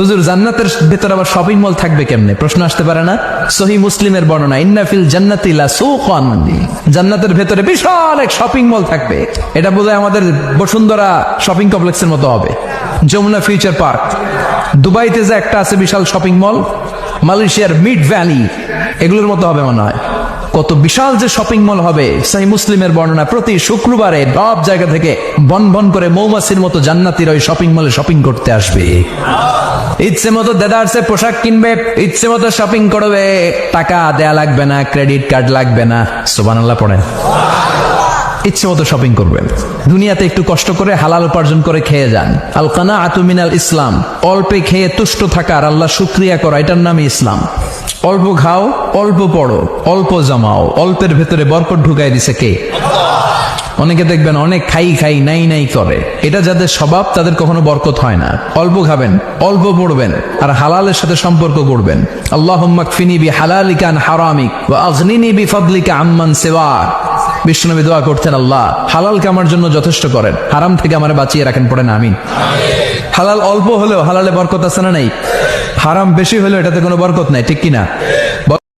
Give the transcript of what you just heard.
হুজুর জান্নাতের ভেতর আবার শপিং মল থাকবে কেমনে? প্রশ্ন আসতে পারে না? সহিহ মুসলিমের বর্ণনা, ইন্না ফিল জান্নাতি লাসুকান, জান্নাতের ভেতরে বিশাল এক শপিং মল থাকবে। এটা বোধহয় আমাদের বসুন্ধরা শপিং কমপ্লেক্সের মতো হবে, যমুনা ফিউচার পার্ক। দুবাইতে যে একটা আছে বিশাল শপিং মল, মালয়েশিয়ার মিড ভ্যালি, এগুলোর মতো হবে মনে হয়। কত বিশাল যে শপিং মল হবে। সহিহ মুসলিমের বর্ণনা, প্রতি শুক্রবারে সব জায়গা থেকে বন বন করে মৌমাছির মতো জান্নাতীরা ওই শপিং মলে শপিং করতে আসবে। ইচ্ছে মতো দেদারসে পোশাক কিনবে, ইচ্ছে মতো শপিং করবে, টাকা দেয়া লাগবে না, ক্রেডিট কার্ড লাগবে না। সুবহানাল্লাহ পড়েন। ইচ্ছে মতো শপিং করবেন। দুনিয়াতে একটু কষ্ট করে হালাল উপার্জন করে খেয়ে যান। আল কানাআতু মিনাল ইসলাম, অল্পে খেয়ে তুষ্ট থাকা আর আল্লাহ শুকরিয়া করা, এটার নামই ইসলাম। অল্প খাও, অল্প পড়ো, অল্প জমাও, অল্পের ভেতরে বরকত ঢুকাই দিছে কে? অনেকে দেখবেন অনেক খাই খাই নাই নাই করে, এটা যাদের স্বভাব তাদের কখনো বরকত হয় না। অল্প খাবেন, অল্প পড়বেন, আর হালালের সাথে সম্পর্ক করবেন। আল্লাহুম্মা কফিনি বিহালালিকা আন হারামিক ওয়া আগনিনি বিফাদলিকা আম্মান সিওয়াক। বিষ্ণুনবী দোয়া করতেন, আল্লাহ হালালকে আমার জন্য যথেষ্ট করেন, হারাম থেকে আমারে বাঁচিয়ে রাখেন। পড়েন আমিন। হালাল অল্প হলেও হালালে বরকত আছে না নাই? হারাম বেশি হলেও এটাতে কোনো বরকত নাই, ঠিক কিনা?